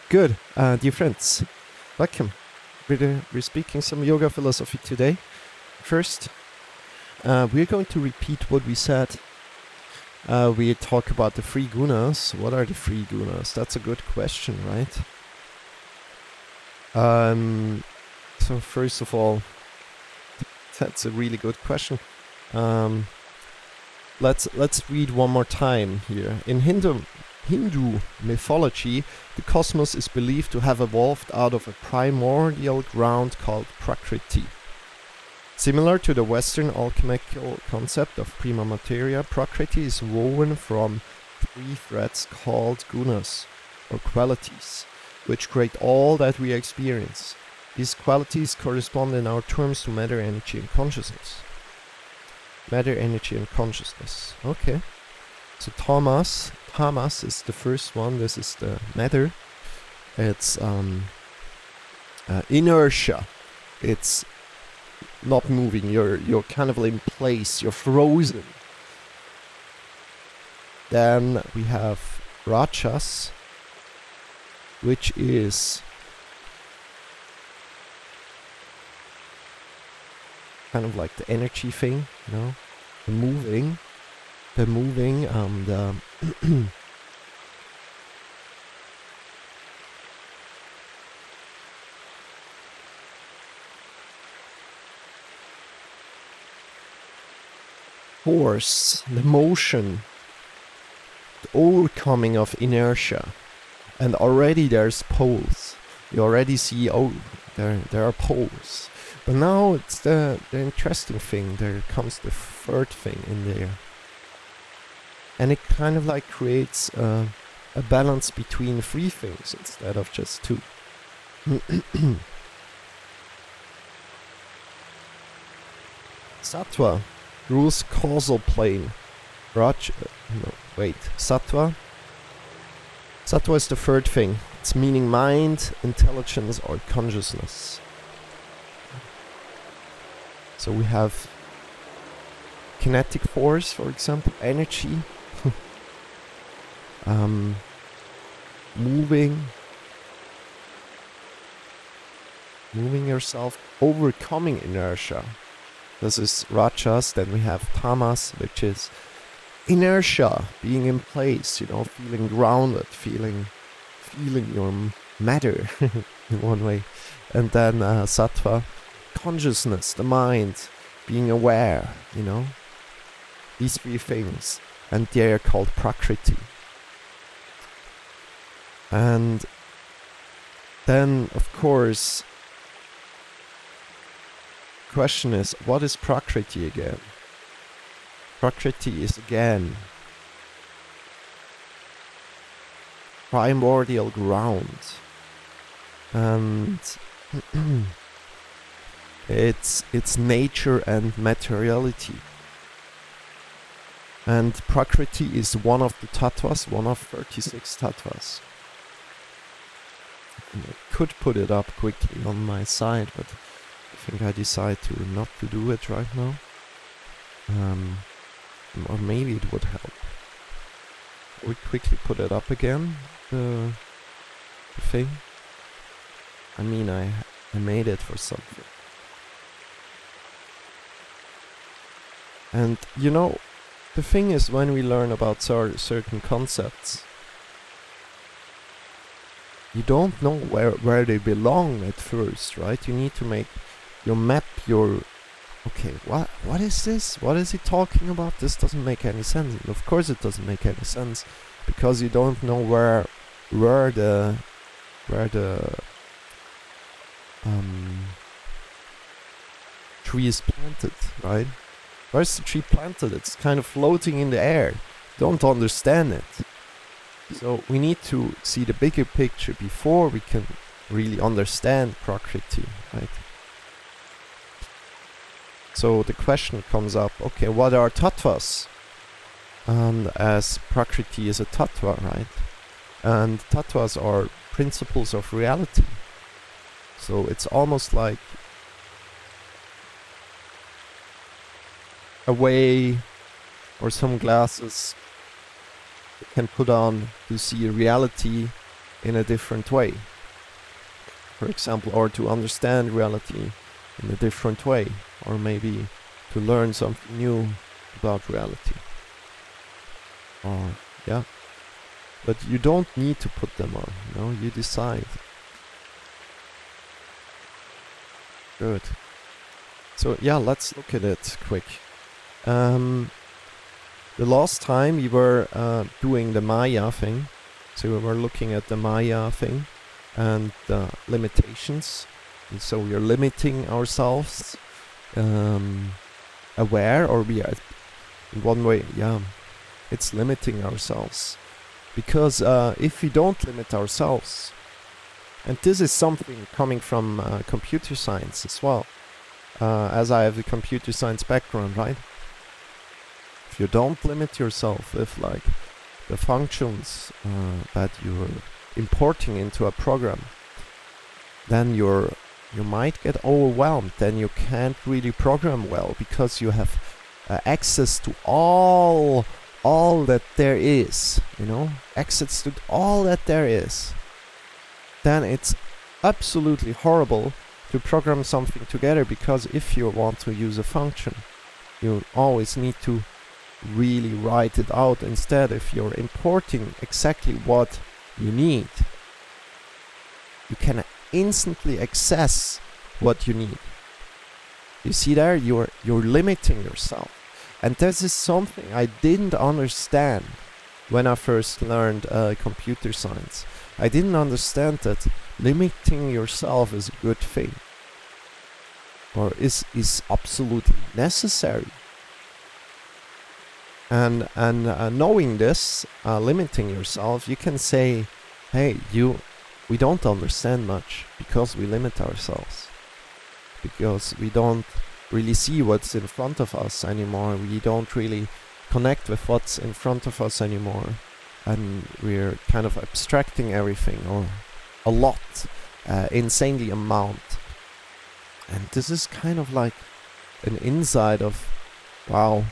Good, dear friends, welcome. We're speaking some yoga philosophy today. First, we're going to repeat what we said. We talk about the three gunas. What are the three gunas? That's a good question, right? So first of all, that's a really good question. Let's read one more time here. In Hindu mythology, the cosmos is believed to have evolved out of a primordial ground called Prakriti. Similar to the Western alchemical concept of prima materia, Prakriti is woven from three threads called gunas, or qualities, which create all that we experience. These qualities correspond in our terms to matter, energy, and consciousness. Matter, energy, and consciousness. Okay. So tamas is the first one. This is the matter. It's inertia. It's not moving. You're kind of in place. You're frozen. Then we have rajas, which is kind of like the energy thing, you know, the moving, force, the motion, the overcoming of inertia. And already there's poles. You already see, oh, there are poles. But now it's the interesting thing. There comes the third thing in there. And it kind of like creates a balance between three things instead of just two. Sattva rules causal plane. Sattva. Sattva is the third thing. It's meaning mind, intelligence, or consciousness. So we have kinetic force, for example, energy, moving yourself, overcoming inertia. This is rajas. Then we have tamas, which is inertia, being in place, you know, feeling grounded, feeling your matter in one way. And then sattva, consciousness, the mind, being aware, you know, these three things, and they are called prakriti. And then, of course, the question is, what is prakriti again? Prakriti is again primordial ground, and it's nature and materiality. And Prakriti is one of the Tattvas, one of 36 Tattvas. And I could put it up quickly on my side, but I think I decide to not to do it right now. Or maybe it would help. We quickly put it up again, the thing. I mean, I made it for something. And you know, the thing is, when we learn about certain concepts, you don't know where they belong at first, right? You need to make your map, okay, what is this? What is he talking about? This doesn't make any sense. And of course it doesn't make any sense, because you don't know where the tree is planted, right? Where's the tree planted? It's kind of floating in the air. Don't understand it. So we need to see the bigger picture before we can really understand Prakriti, right? So the question comes up, okay, what are Tattvas? And as Prakriti is a Tattva, right? And Tattvas are principles of reality. So it's almost like a way, or some glasses you can put on to see reality in a different way. For example, or to understand reality in a different way, or maybe to learn something new about reality. Or, yeah. But you don't need to put them on, you know, you decide. Good. So, yeah, let's look at it quick. The last time we were doing the Maya thing, so we were looking at the Maya thing and the limitations. And so we are limiting ourselves, aware, or we are, in one way, yeah, it's limiting ourselves. Because if we don't limit ourselves, and this is something coming from computer science as well, as I have a computer science background, right? If you don't limit yourself with like the functions that you're importing into a program, then you might get overwhelmed. Then you can't really program well because you have access to all that there is, you know, access to all that there is. Then it's absolutely horrible to program something together, because if you want to use a function, you always need to really write it out instead. If you're importing exactly what you need, you can instantly access what you need. You see there, you're limiting yourself. And this is something I didn't understand when I first learned computer science. I didn't understand that limiting yourself is a good thing, or is absolutely necessary. And knowing this, limiting yourself, you can say, hey, we don't understand much because we limit ourselves. Because we don't really see what's in front of us anymore. We don't really connect with what's in front of us anymore. And we're kind of abstracting everything, or a lot, insanely amount. And this is kind of like an insight of, wow,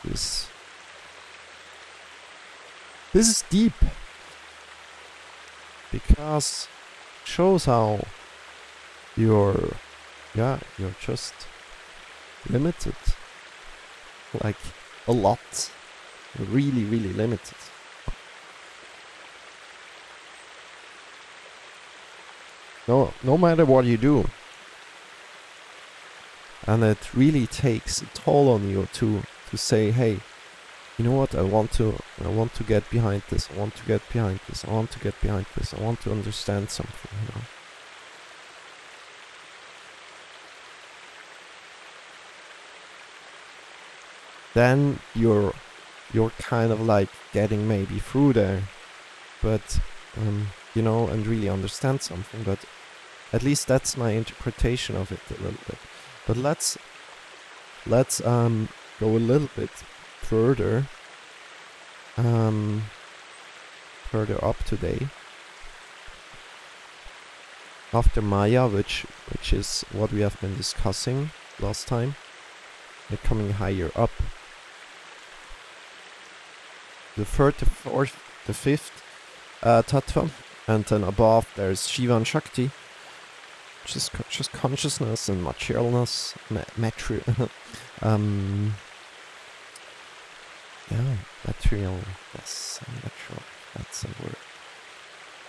this is deep, because it shows how you're just limited, like a lot, really, really limited. No matter what you do, and it really takes a toll on you to say, hey, you know what, I want to get behind this, I want to get behind this, I want to get behind this, I want to understand something, you know. Then you're kind of like getting maybe through there, but you know, and really understand something. But at least that's my interpretation of it a little bit. But let's go a little bit further up today, after Maya, which is what we have been discussing last time. We're coming higher up. The third, the fourth, the fifth Tattva, and then above there's Shiva and Shakti, which is just consciousness and materialness, material. Yeah, material. Yes, natural. That's a word.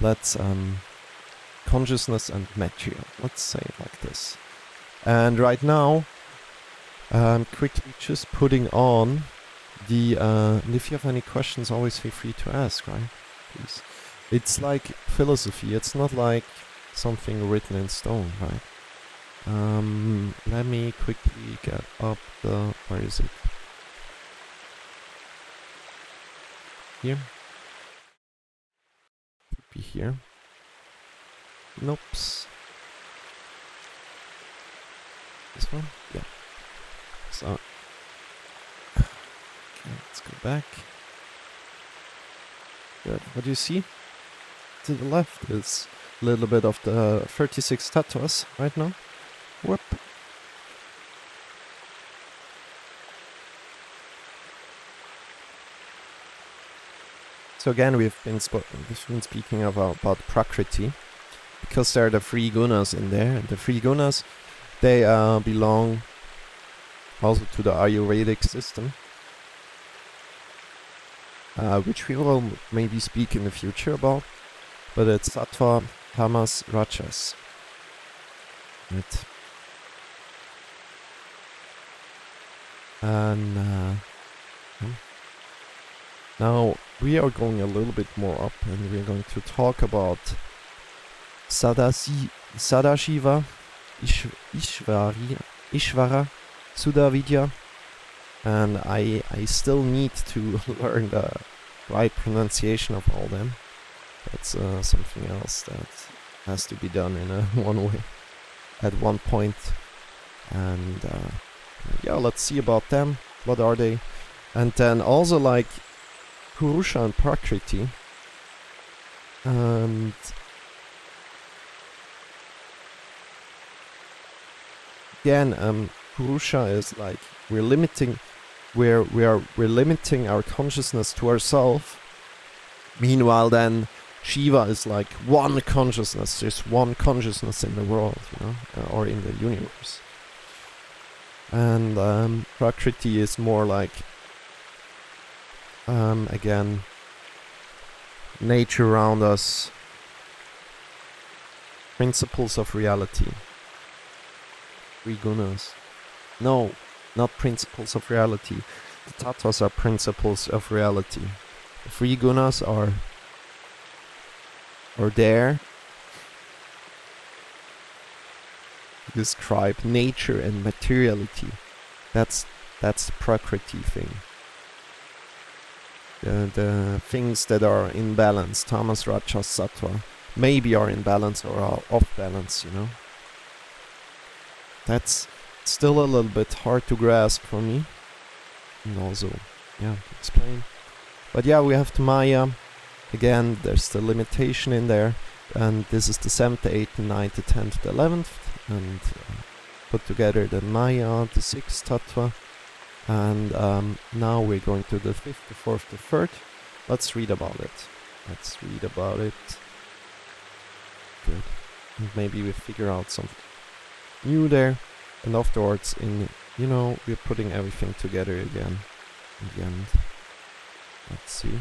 Let's consciousness and material. Let's say it like this. And right now, I'm quickly just putting on the. And if you have any questions, always feel free to ask. Right? Please. It's like philosophy. It's not like something written in stone, right? Let me quickly get up the. Where is it? Here. Could be here. Nope. This one? Yeah. So. Okay, let's go back. Good. What do you see? To the left is a little bit of the 36 Tattvas right now. Whoop. So again, we've been speaking about Prakriti, because there are the three gunas in there. And the three gunas, they belong also to the Ayurvedic system, which we will maybe speak in the future about. But it's Sattva, Tamas, Rajas. Right. And now we are going a little bit more up, and we're going to talk about Sadashiva, Ishvara, Sudavidya, and I still need to learn the right pronunciation of all them. That's something else that has to be done in a one way at one point. And yeah, let's see about them. What are they? And then also like Purusha and Prakriti. And again, Purusha is like we're limiting our consciousness to ourselves. Meanwhile, then Shiva is like one consciousness. There's one consciousness in the world, you know, or in the universe. And Prakriti is more like again, nature around us, principles of reality. Three gunas. No, not principles of reality. The Tattvas are principles of reality. The three gunas are there to describe nature and materiality. That's the Prakriti thing. The things that are in balance, Tamas, Rajas, Sattva, maybe are in balance or are off balance, you know. That's still a little bit hard to grasp for me, and also, yeah, to explain. But yeah, we have the Maya. Again, there's the limitation in there, and this is the 7th, the 8th, the 9th, the 10th, the 11th, and put together the Maya, the 6th Tattva. And now we're going to the 5th, the 4th, the 3rd. Let's read about it. Good. And maybe we figure out something new there. And afterwards, we're putting everything together again in the end. Let's see.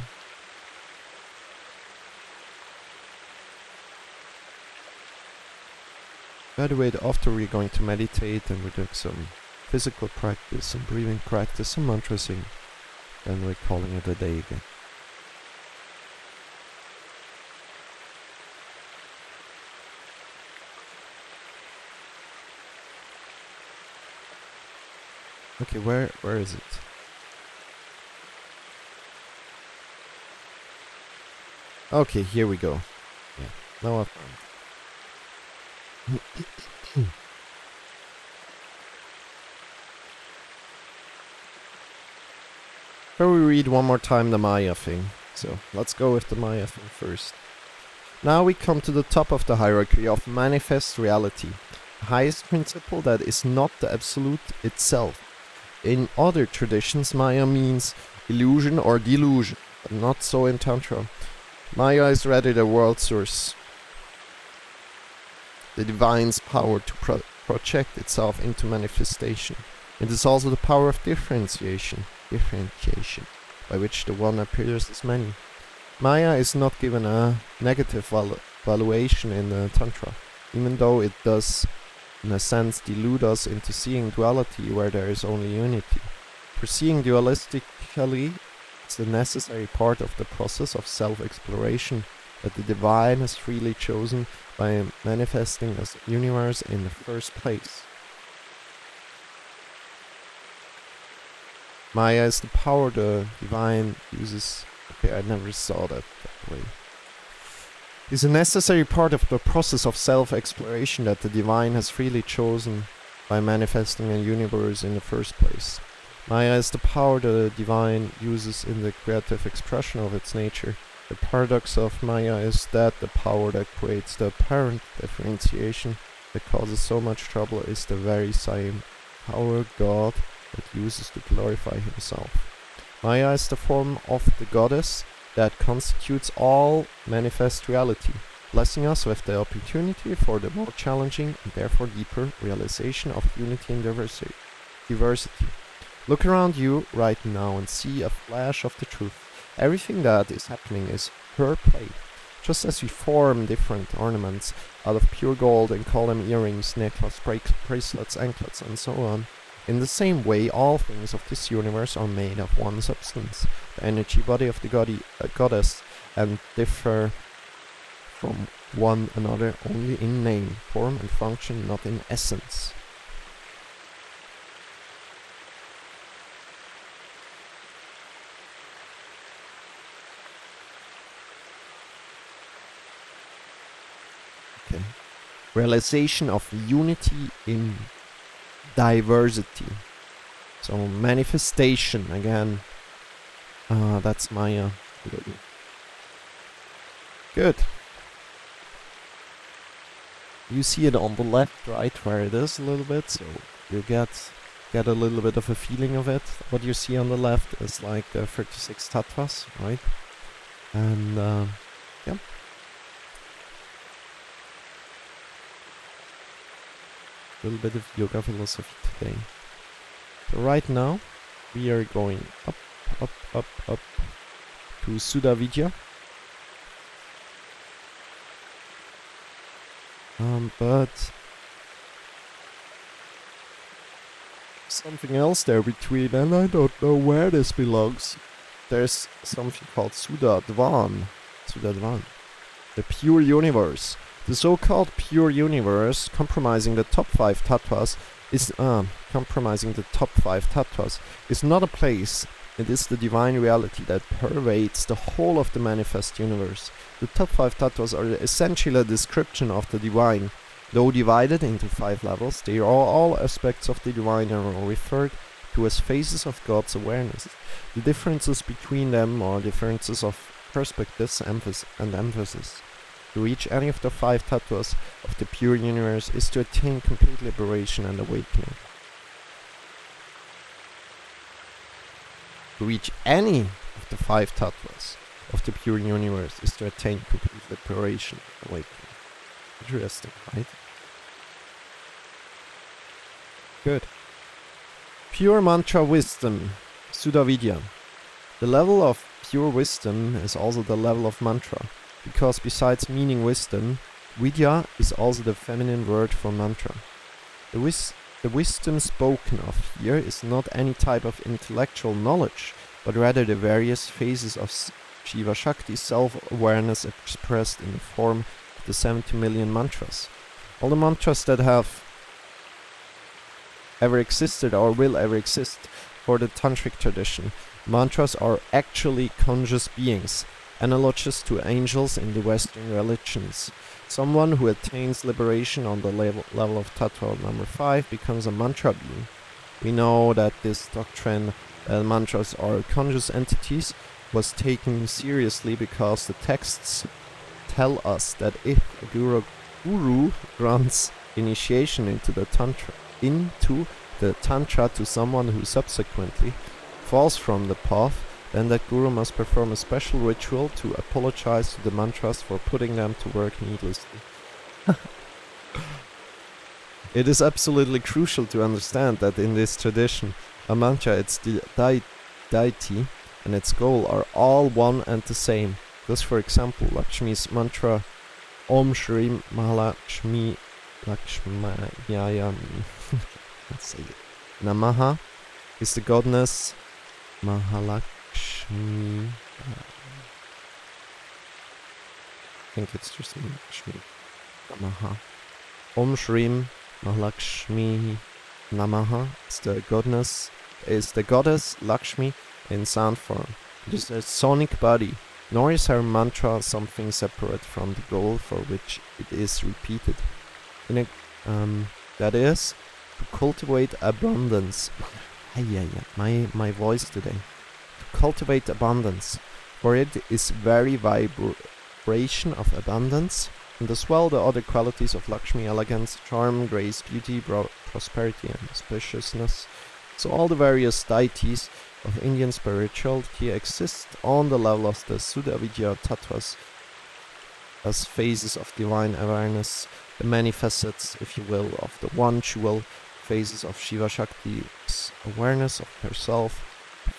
By the way, after we're going to meditate and we're doing some physical practice, some breathing practice, some mantra singing, then we're calling it a day again. Okay, where is it? Okay, here we go. Yeah, now I found it. Shall we read one more time the Maya thing? So let's go with the Maya thing first. Now we come to the top of the hierarchy of manifest reality, the highest principle that is not the absolute itself. In other traditions, Maya means illusion or delusion, but not so in Tantra. Maya is rather the world source, the divine's power to project itself into manifestation. It is also the power of differentiation, by which the one appears as many. Maya is not given a negative valuation in the Tantra, even though it does, in a sense, delude us into seeing duality where there is only unity. For seeing dualistically is a necessary part of the process of self-exploration that the divine has freely chosen by manifesting as the universe in the first place. Maya is the power the divine uses. Okay, I never saw that way. Is a necessary part of the process of self-exploration that the divine has freely chosen by manifesting a universe in the first place. Maya is the power the divine uses in the creative expression of its nature. The paradox of Maya is that the power that creates the apparent differentiation that causes so much trouble is the very same power God that uses to glorify himself. Maya is the form of the goddess that constitutes all manifest reality, blessing us with the opportunity for the more challenging and therefore deeper realization of unity and diversity. Look around you right now and see a flash of the truth. Everything that is happening is her play. Just as we form different ornaments out of pure gold and call them earrings, necklaces, bracelets, anklets, and so on, in the same way all things of this universe are made of one substance, the energy body of the goddess, and differ from one another only in name, form, and function, not in essence. Okay. Realization of unity in diversity. So manifestation again. That's my good. You see it on the left, right, where it is a little bit, so you get a little bit of a feeling of it. What you see on the left is like the 36 Tattvas, right? And yeah. A little bit of yoga philosophy today. So right now we are going up to Sudha Vidya. But something else there between, and I don't know where this belongs. There's something called Tattvas, the pure universe. The so-called pure universe, comprising the top 5 Tattvas, is not a place. It is the divine reality that pervades the whole of the manifest universe. The top 5 Tattvas are essentially a description of the divine. Though divided into 5 levels, they are all aspects of the divine and are referred to as phases of God's awareness. The differences between them are differences of perspectives and emphasis. To reach any of the 5 Tattvas of the pure universe is to attain complete liberation and awakening. To reach any of the 5 Tattvas of the pure universe is to attain complete liberation and awakening. Interesting, right? Good. Pure mantra wisdom, Sudha Vidya. The level of pure wisdom is also the level of mantra, because besides meaning wisdom, Vidya is also the feminine word for mantra. The wisdom spoken of here is not any type of intellectual knowledge, but rather the various phases of Shiva Shakti's self-awareness expressed in the form of the 70 million mantras. All the mantras that have ever existed or will ever exist for the tantric tradition, mantras are actually conscious beings, analogous to angels in the Western religions. Someone who attains liberation on the level of Tattva number 5 becomes a mantra being. We know that this doctrine, mantras are conscious entities, was taken seriously because the texts tell us that if a guru grants initiation into the tantra to someone who subsequently falls from the path, then that guru must perform a special ritual to apologize to the mantras for putting them to work needlessly. It is absolutely crucial to understand that in this tradition, a mantra, its deity, and its goal are all one and the same. Thus, for example, Lakshmi's mantra, Om Shri Mahalakshmi Lakshmayaya let's say it. Namaha, is the goddess Mahalakshmi. I think it's just Lakshmi. Namaha. Om Shrim Mahalakshmi Namaha is the goddess Lakshmi in sound form. It is a sonic body, nor is her mantra something separate from the goal for which it is repeated. That is, to cultivate abundance. My voice today. To cultivate abundance, for it is very vibration of abundance, and as well the other qualities of Lakshmi: elegance, charm, grace, beauty, prosperity, and auspiciousness. So all the various deities of Indian spirituality exists on the level of the Sudavidya Tattvas as phases of divine awareness, the many facets, if you will, of the one jewel, phases of Shiva Shakti's awareness of herself.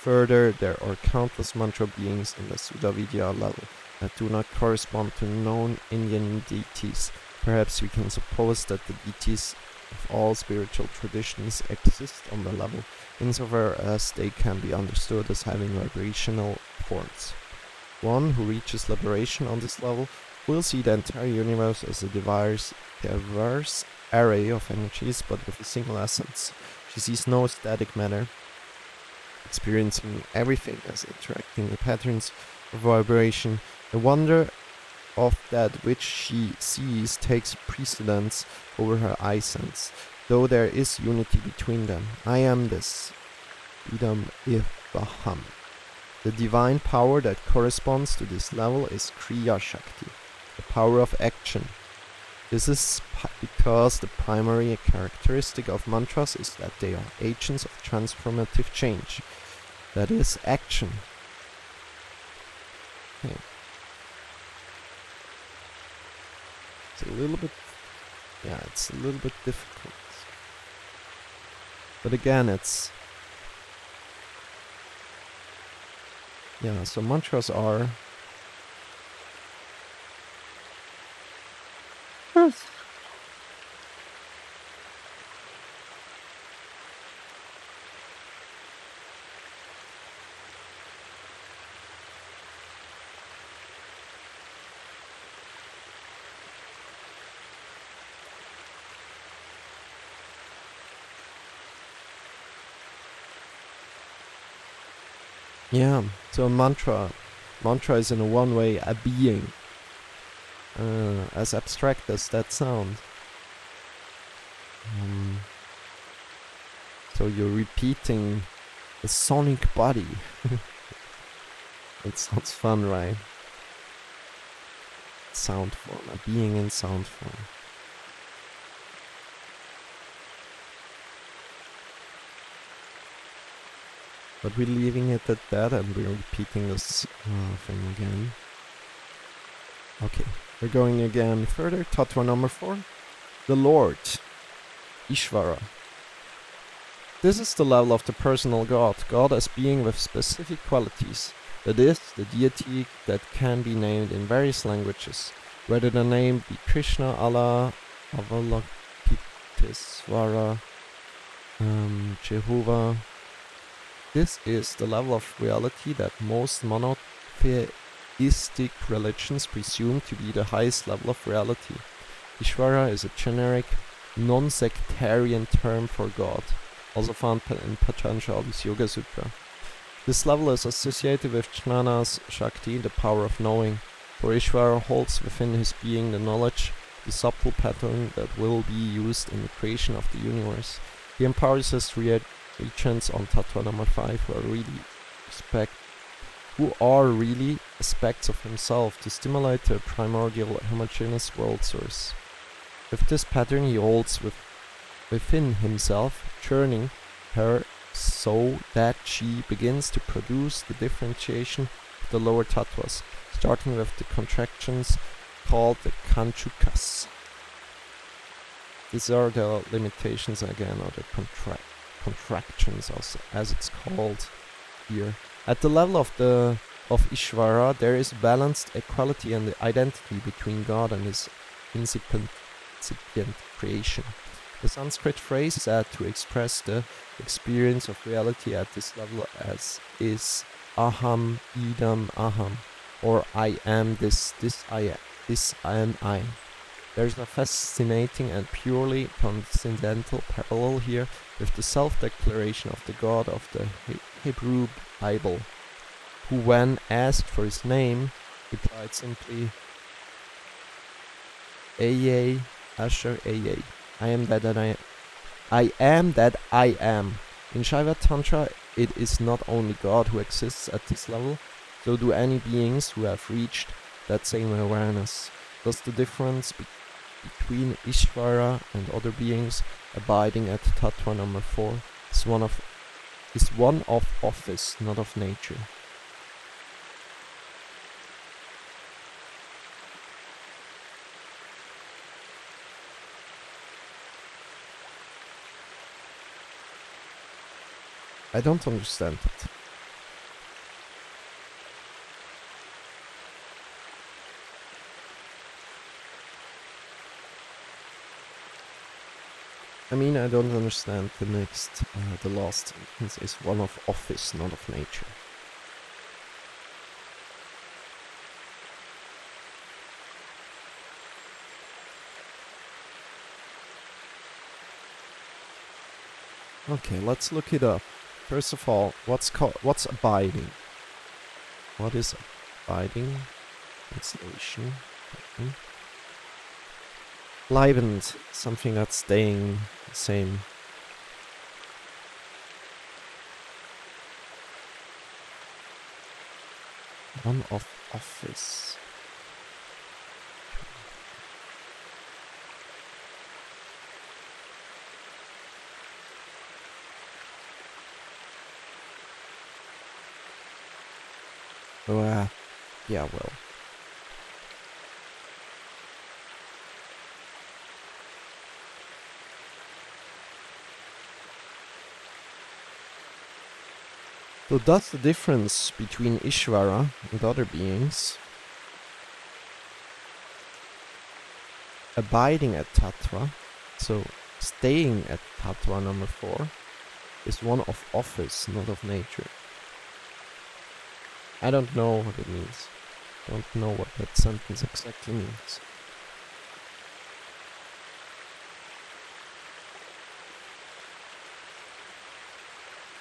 Further, there are countless mantra beings in the Sudavidya level that do not correspond to known Indian deities. Perhaps we can suppose that the deities of all spiritual traditions exist on the level, insofar as they can be understood as having vibrational forms. One who reaches liberation on this level will see the entire universe as a diverse array of energies, but with a single essence. She sees no static matter, experiencing everything as interacting with patterns of vibration. The wonder of that which she sees takes precedence over her eye sense, though there is unity between them. I am this, idam ihvaham. The divine power that corresponds to this level is Kriya Shakti, the power of action. This is because the primary characteristic of mantras is that they are agents of transformative change. That is, action. Okay. It's a little bit difficult. But again, so mantras are so a mantra is in a one way a being. As abstract as that sounds. So you're repeating a sonic body. It sounds fun, right? Sound form, a being in sound form. But we're leaving it at that, and we're repeating this thing again. Okay, we're going again further. Tattva number 4. The Lord, Ishvara. This is the level of the personal God. God as being with specific qualities. That is, the deity that can be named in various languages. Whether the name be Krishna, Allah, Avalokitesvara, Jehovah. This is the level of reality that most monotheistic religions presume to be the highest level of reality. Ishvara is a generic, non-sectarian term for God, also found in Patanjali's Yoga Sutra. This level is associated with Jnana's Shakti, the power of knowing, for Ishvara holds within his being the knowledge, the subtle pattern that will be used in the creation of the universe. He empowers his regents on Tattva number 5 who are really aspects of himself to stimulate the primordial homogeneous world source. With this pattern he holds within himself, churning her so that she begins to produce the differentiation of the lower tattvas, starting with the contractions called the kanchukas. These are the limitations again, or the contractions as it's called here. At the level of Ishvara, there is balanced equality and identity between God and his incipient creation. The Sanskrit phrase said to express the experience of reality at this level as is aham idam aham, or I am this I am I. There is a fascinating and purely transcendental parallel here with the self-declaration of the God of the Hebrew Bible, who when asked for his name, replied simply, Eye, Asher Eye, I am that I am. In Shaiva Tantra, it is not only God who exists at this level, so do any beings who have reached that same awareness. Thus the difference between Ishvara and other beings abiding at Tattva number 4 is one of is one of office, not of nature. I don't understand it. I mean, I don't understand the next, the last sentence is one of office, not of nature. Okay, let's look it up. First of all, what's abiding? What is abiding? Translation. Bleibend, something that's staying the same. One of office. Oh, yeah, well. So that's the difference between Ishvara and other beings. Abiding at Tattva, so staying at Tattva number 4, is one of office, not of nature. I don't know what it means. Don't know what that sentence exactly means.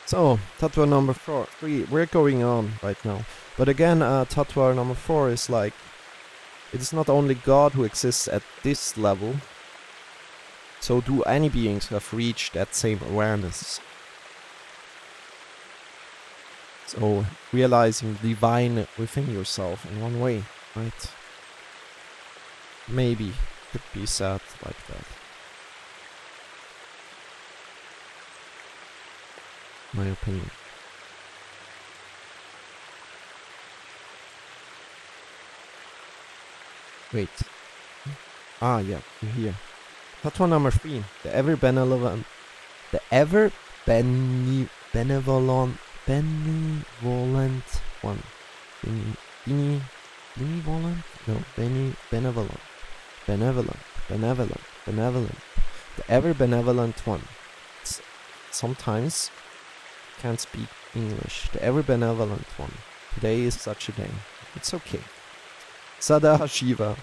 So, Tattva number 3, we're going on right now. But again, Tattva number 4 is like, it is not only God who exists at this level, so do any beings who have reached that same awareness. So, realizing the divine within yourself in one way, right? Maybe could be said like that. My opinion. Wait. Ah, yeah, here. Tattva number 3. The ever-benevolent one. Benevolent? No, benevolent. Benevolent. The ever-benevolent one. Sometimes can't speak English. The ever-benevolent one. Today is such a day. It's okay. Sada Shiva.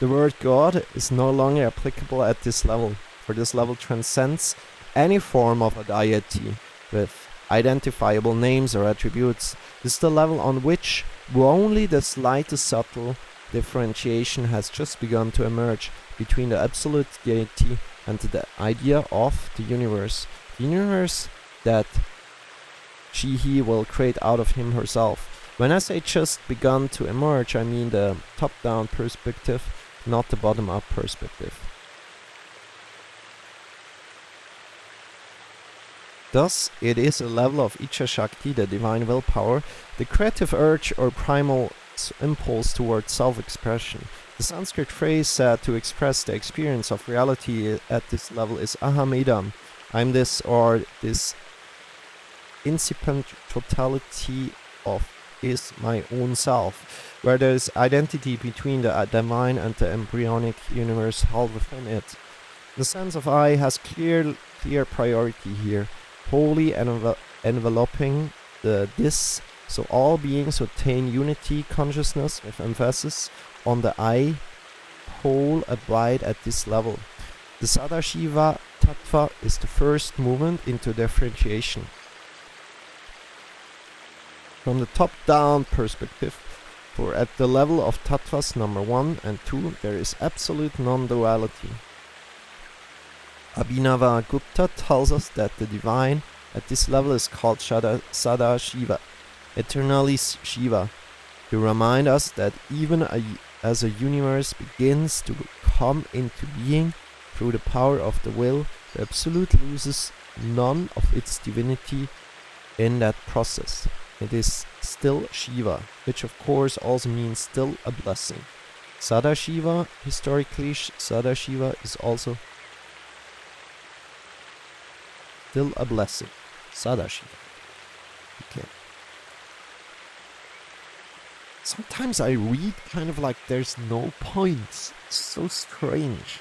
The word God is no longer applicable at this level, for this level transcends any form of a deity with identifiable names or attributes. This is the level on which only the slightest subtle differentiation has just begun to emerge between the absolute deity and the idea of the universe. The universe that he will create out of him herself. When I say just begun to emerge, I mean the top-down perspective, not the bottom-up perspective. Thus, it is a level of Icha Shakti, the divine willpower, the creative urge or primal impulse towards self-expression. The Sanskrit phrase to express the experience of reality at this level is ahamidam. I'm this, or this incipient totality of is my own self, where there is identity between the divine and the embryonic universe held within it. The sense of I has clear priority here, wholly enveloping the this, so all beings attain unity consciousness with emphasis on the I whole abide at this level. The Sadashiva Tattva is the first movement into differentiation. From the top-down perspective, for at the level of Tattvas number 1 and 2, there is absolute non-duality. Abhinava Gupta tells us that the divine at this level is called Sada Shiva, eternally Shiva, to remind us that even as a universe begins to come into being through the power of the will, the Absolute loses none of its divinity in that process. It is still Shiva, which of course also means still a blessing. Sadashiva, historically, Sadashiva is also still a blessing. Sadashiva. Okay. Sometimes I read kind of like there's no points. It's so strange.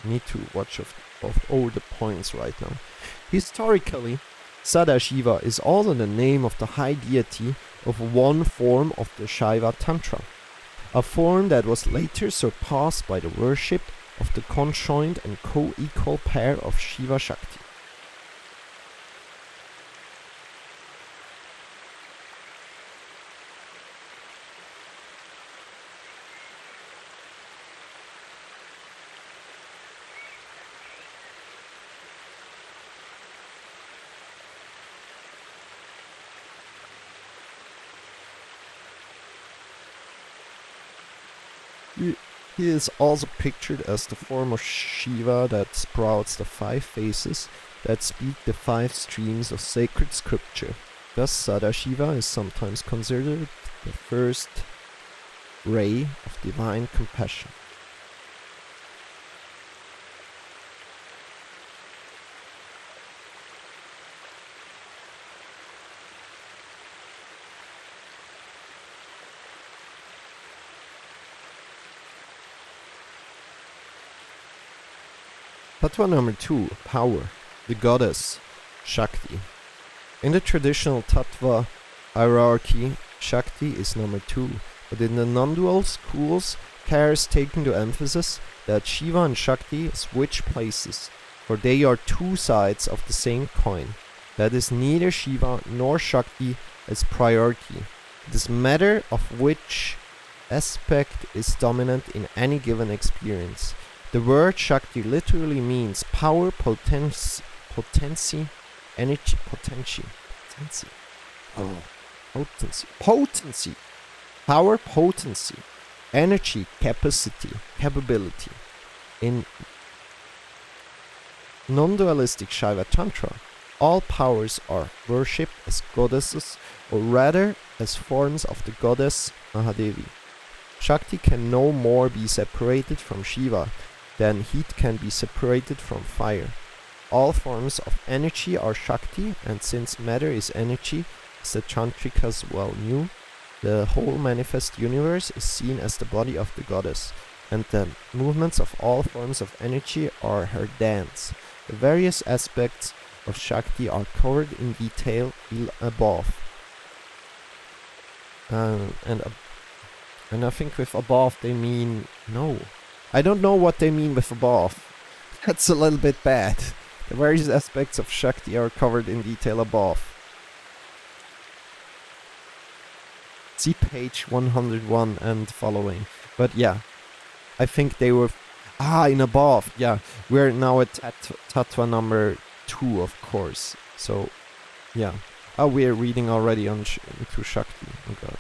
Need to watch of all the points right now. Historically, Sadashiva is also the name of the high deity of one form of the Shaiva Tantra, a form that was later surpassed by the worship of the conjoined and co-equal pair of Shiva Shakti. He is also pictured as the form of Shiva that sprouts the 5 faces that speak the 5 streams of sacred scripture. Thus, Sadashiva is sometimes considered the first ray of divine compassion. Tattva number 2, power, the goddess, Shakti. In the traditional Tattva hierarchy, Shakti is number 2, but in the non-dual schools, care is taken to emphasize that Shiva and Shakti switch places, for they are 2 sides of the same coin. That is, neither Shiva nor Shakti is priority. It is matter of which aspect is dominant in any given experience. The word Shakti literally means power, potency, energy, potency. Power, potency, energy, capacity, capability. In non-dualistic Shaiva Tantra, all powers are worshipped as goddesses, or rather as forms of the goddess Mahadevi. Shakti can no more be separated from Shiva than heat can be separated from fire. All forms of energy are Shakti, and since matter is energy, as the Tantrikas well knew, the whole manifest universe is seen as the body of the goddess, and the movements of all forms of energy are her dance. The various aspects of Shakti are covered in detail above. And I think with above they mean no. I don't know what they mean with above. That's a little bit bad. The various aspects of Shakti are covered in detail above. See page 101 and following. But yeah, I think they were... in above, yeah. We're now at Tattva number 2, of course. So, yeah. We're reading already on into Shakti. Oh god.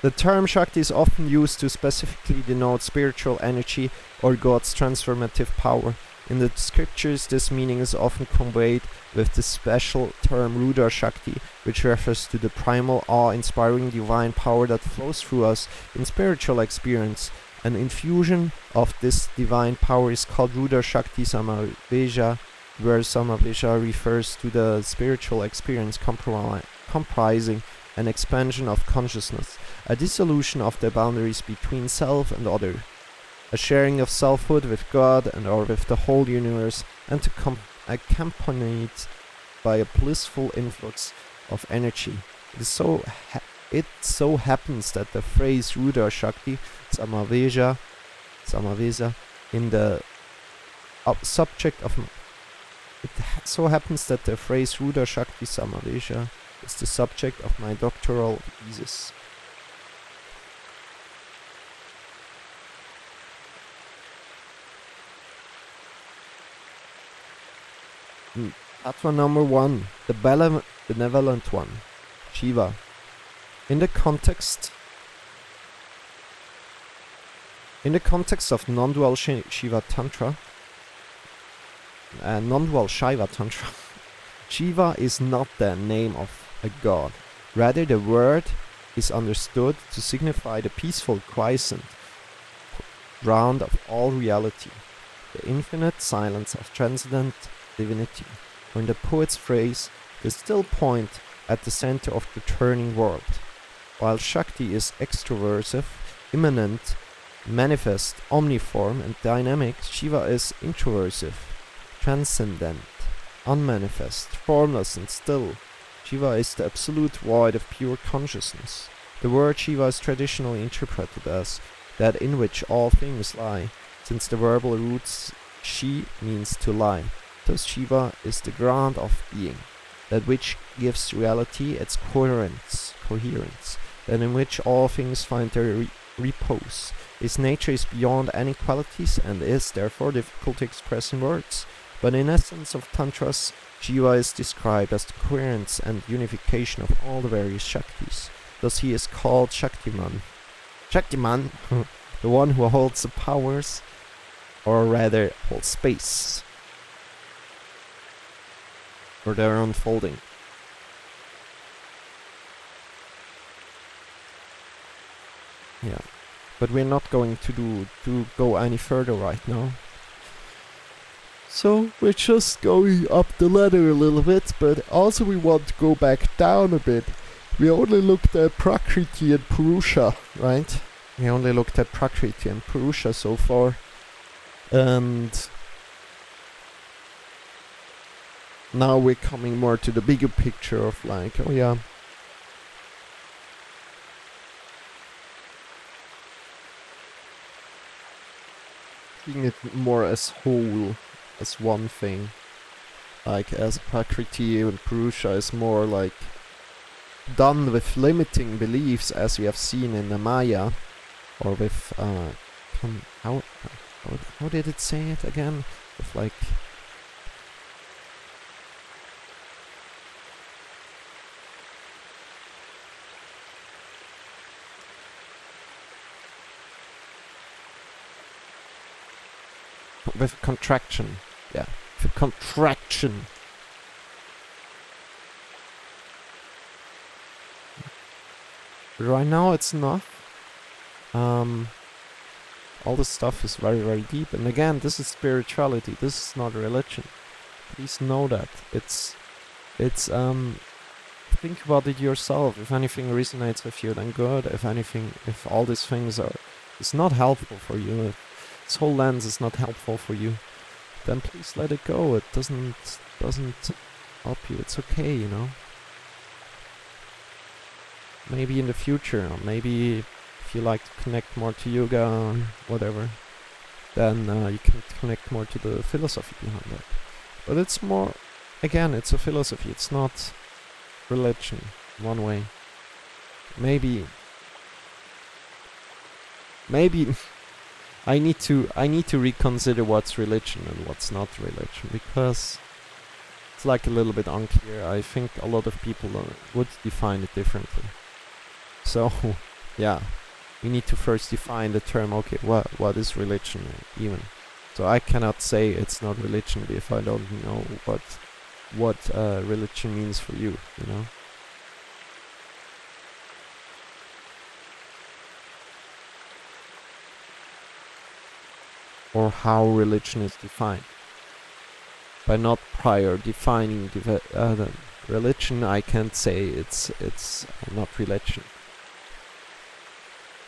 The term Shakti is often used to specifically denote spiritual energy or God's transformative power. In the scriptures, this meaning is often conveyed with the special term Rudra Shakti, which refers to the primal, awe-inspiring divine power that flows through us in spiritual experience. An infusion of this divine power is called Rudra Shakti Samaveja, where Samaveja refers to the spiritual experience comprising an expansion of consciousness, a dissolution of the boundaries between self and other, a sharing of selfhood with God and or with the whole universe, and accompanied by a blissful influx of energy. It so happens that the phrase Rudra Shakti Samaveja in the subject of... It so happens that the phrase Rudra Shakti Samaveja is the subject of my doctoral thesis. Tattva number 1, the benevolent one, Shiva. In the context of non-dual Shiva Tantra, non-dual Shaiva Tantra. Shiva is not the name of a god. Rather, the word is understood to signify the peaceful, quiescent ground of all reality, the infinite silence of transcendent divinity, or in the poet's phrase, the still point at the center of the turning world. While Shakti is extroversive, immanent, manifest, omniform, and dynamic, Shiva is introversive, transcendent, unmanifest, formless, and still. Shiva is the absolute void of pure consciousness. The word Shiva is traditionally interpreted as that in which all things lie, since the verbal roots Shi means to lie. Thus Shiva is the ground of being, that which gives reality its coherence, that in which all things find their repose. Its nature is beyond any qualities and is therefore difficult to express in words. But in essence of Tantras, Shiva is described as the coherence and unification of all the various Shaktis. Thus he is called Shaktiman. Shaktiman, the one who holds the powers, or rather holds space for their unfolding. Yeah, but we're not going to go any further right now. So we're just going up the ladder a little bit, but also we want to go back down a bit. We only looked at Prakriti and Purusha, right? We only looked at Prakriti and Purusha so far. And now we're coming more to the bigger picture of like, oh yeah, seeing it more as whole, as one thing. Like as Prakriti and Purusha is more like done with limiting beliefs, as we have seen in the Maya, or with how did it say it again? With like with contraction, yeah, with contraction. Right now it's not. All this stuff is very, very deep. And again, this is spirituality. This is not religion. Please know that. It's think about it yourself. If anything resonates with you, then good. If all these things it's not helpful for you, if this whole lens is not helpful for you, then please let it go. It doesn't help you. It's okay, you know. Maybe in the future, or maybe if you like to connect more to yoga or whatever, then you can connect more to the philosophy behind that. But it's more, again, it's a philosophy. It's not religion, one way. Maybe I need to reconsider what's religion and what's not religion, because it's like a little bit unclear. I think a lot of people would define it differently. So, yeah, we need to first define the term. Okay, what is religion even? So I cannot say it's not religion if I don't know what religion means for you, you know. Or how religion is defined. By not prior defining the religion, I can't say it's not religion.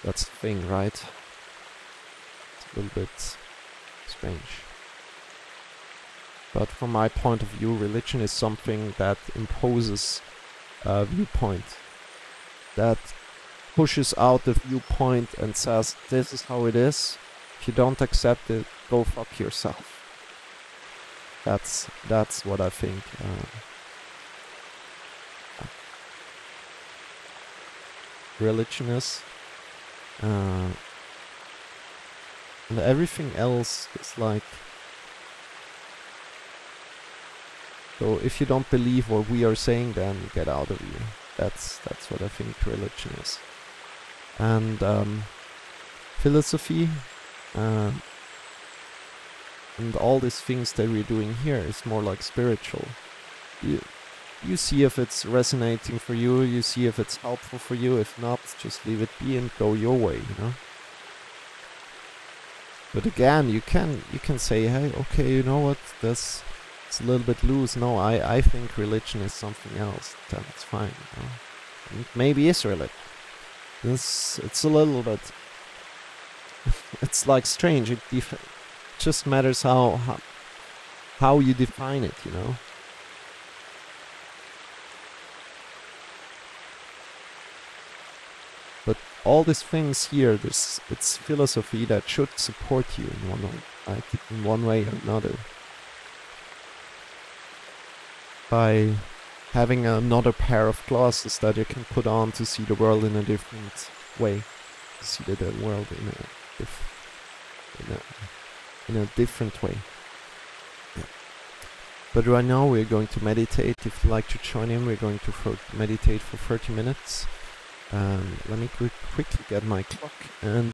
That's the thing, right? It's a little bit strange. But from my point of view, religion is something that imposes a viewpoint, that pushes out the viewpoint and says, this is how it is. If you don't accept it, go fuck yourself. That's what I think. Religion is. And everything else is like, so if you don't believe what we are saying, then get out of here. That's what I think religion is. And philosophy, and all these things that we're doing here is more like spiritual. You see if it's resonating for you, you see if it's helpful for you. If not, just leave it be and go your way, you know. But again, you can say, hey, okay, you know what, it's a little bit loose. No, I think religion is something else. That's fine, you know. And maybe it's religion. It's a little bit. It's like strange. It just matters how you define it, you know. But all these things here, it's philosophy that should support you in one way or another. By having another pair of glasses that you can put on to see the world in a different way, to see the world in a different way. Yeah. But right now we're going to meditate. If you'd like to join in, we're going to meditate for 30 minutes. Let me quickly get my clock and